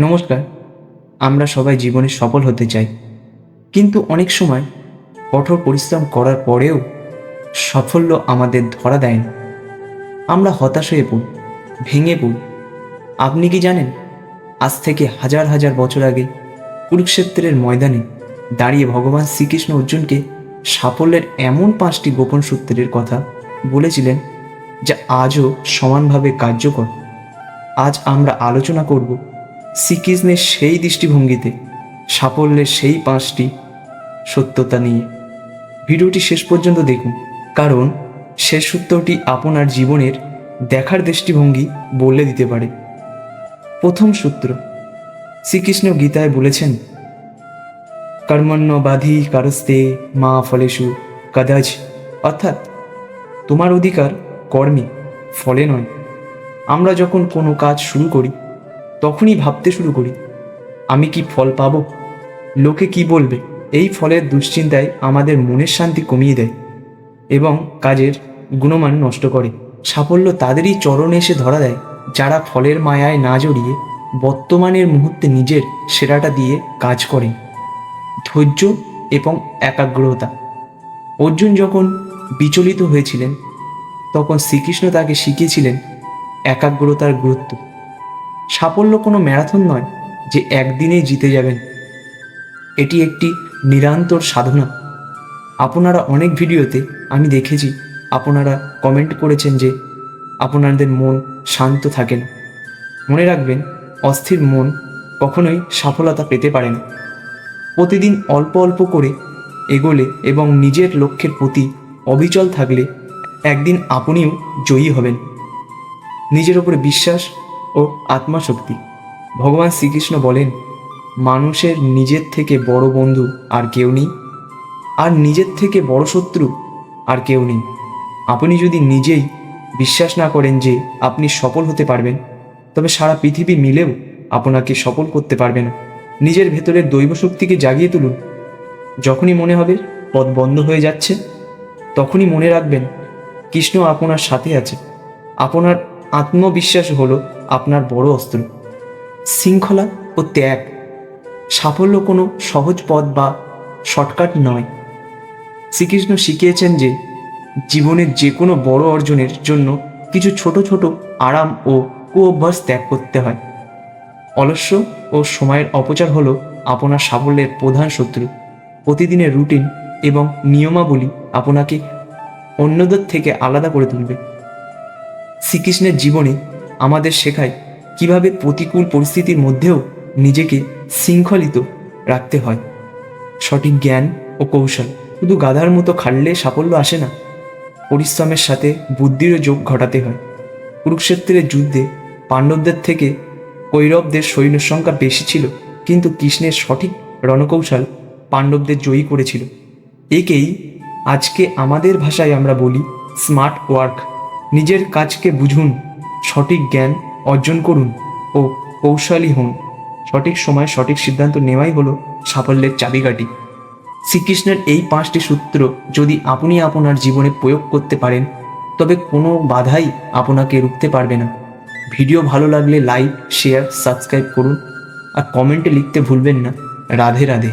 নমস্কার। আমরা সবাই জীবনে সফল হতে চাই, কিন্তু অনেক সময় কঠোর পরিশ্রম করার পরেও সাফল্য আমাদের ধরা দেয় না। আমরা হতাশ হয়ে পড়ি, ভেঙে পড়ি। আপনি কি জানেন, আজ থেকে হাজার হাজার বছর আগে কুরুক্ষেত্রের ময়দানে দাঁড়িয়ে ভগবান শ্রীকৃষ্ণ অর্জুনকে সাফল্যের এমন 5টি গোপন সূত্রের কথা বলেছিলেন, যা আজও সমানভাবে কার্যকর। আজ আমরা আলোচনা করব শ্রীকৃষ্ণের সেই দৃষ্টিভঙ্গিতে সাফল্যের সেই 5টি সত্যতা নিয়ে। ভিডিওটি শেষ পর্যন্ত দেখুন, কারণ শেষ সূত্রটি আপনার জীবনের দেখার দৃষ্টিভঙ্গি বদলে দিতে পারে। প্রথম সূত্র, শ্রীকৃষ্ণ গীতায় বলেছেন, কর্মণ্যবাধি কারস্তে মা ফলেষু কদাচ, অর্থাৎ তোমার অধিকার কর্মে, ফলে নয়। আমরা যখন কোনো কাজ শুরু করি তখনই ভাবতে শুরু করি, আমি কি ফল পাবো, লোকে কি বলবে। এই ফলের দুশ্চিন্তায় আমাদের মনের শান্তি কমিয়ে দেয় এবং কাজের গুণমান নষ্ট করে। সাফল্য তাদেরই চরণে এসে ধরা দেয় যারা ফলের মায়ায় না জড়িয়ে বর্তমানের মুহূর্তে নিজের সেরাটা দিয়ে কাজ করে। ধৈর্য এবং একাগ্রতা। অর্জুন যখন বিচলিত হয়েছিলেন তখন শ্রীকৃষ্ণ তাকে শিখিয়েছিলেন একাগ্রতার গুরুত্ব। সাফল্য কোনো ম্যারাথন নয় যে একদিনেই জিতে যাবেন, এটি একটি নিরন্তর সাধনা। আপনারা অনেক ভিডিওতে আমি দেখেছি আপনারা কমেন্ট করেছেন যে আপনাদের মন শান্ত থাকে না। মনে রাখবেন, অস্থির মন কখনোই সফলতা পেতে পারে না। প্রতিদিন অল্প অল্প করে এগোলে এবং নিজের লক্ষ্যের প্রতি অবিচল থাকলে একদিন আপনিও জয়ী হবেন। নিজের ওপরে বিশ্বাস ও আত্মশক্তি। ভগবান শ্রীকৃষ্ণ বলেন, মানুষের নিজের থেকে বড় বন্ধু আর কেউ নেই, আর নিজের থেকে বড় শত্রু আর কেউ নেই। আপনি যদি নিজেই বিশ্বাস না করেন যে আপনি সফল হতে পারবেন, তবে সারা পৃথিবী মিলেও আপনাকে সফল করতে পারবে না। নিজের ভেতরের দৈব শক্তিকে জাগিয়ে তুলুন। যখনই মনে হবে পথ বন্ধ হয়ে যাচ্ছে, তখনই মনে রাখবেন কৃষ্ণ আপনার সাথে আছে। আপনার আত্মবিশ্বাস হলো আপনার বড় অস্ত্র। শৃঙ্খলা ও ত্যাগ। সাফল্য কোনো সহজ পথ বা শর্টকাট নয়। শ্রীকৃষ্ণ শিখিয়েছেন যে জীবনের যে কোনো বড় অর্জনের জন্য কিছু ছোট ছোট আরাম ও কুঅভ্যাস ত্যাগ করতে হয়। অলস্য ও সময়ের অপচার হলো আপনার সাফল্যের প্রধান শত্রু। প্রতিদিনের রুটিন এবং নিয়মাবলী আপনাকে অন্যদের থেকে আলাদা করে তুলবে। শ্রীকৃষ্ণের জীবনে আমাদের শেখায় কিভাবে প্রতিকূল পরিস্থিতির মধ্যেও নিজেকে শৃঙ্খলিত রাখতে হয়। সঠিক জ্ঞান ও কৌশল। শুধু গাধার মতো খাটলে সাফল্য আসে না, পরিশ্রমের সাথে বুদ্ধিরও যোগ ঘটাতে হয়। কুরুক্ষেত্রের যুদ্ধে পাণ্ডবদের থেকে কৌরবদের সৈন্য সংখ্যা বেশি ছিল, কিন্তু কৃষ্ণের সঠিক রণকৌশল পাণ্ডবদের জয়ী করেছিল। একেই আজকে আমাদের ভাষায় আমরা বলি স্মার্ট ওয়ার্ক। নিজের কাজকে বুঝুন, সঠিক জ্ঞান অর্জন করুন ও কৌশলী হন। সঠিক সময় সঠিক সিদ্ধান্ত নেওয়াই হলো সাফল্যের চাবিকাঠি। শ্রীকৃষ্ণের এই 5টি সূত্র যদি আপনি আপনার জীবনে প্রয়োগ করতে পারেন, তবে কোনো বাধাই আপনাকে রুখতে পারবে না। ভিডিও ভালো লাগলে লাইক, শেয়ার, সাবস্ক্রাইব করুন আর কমেন্টে লিখতে ভুলবেন না, রাধে রাধে।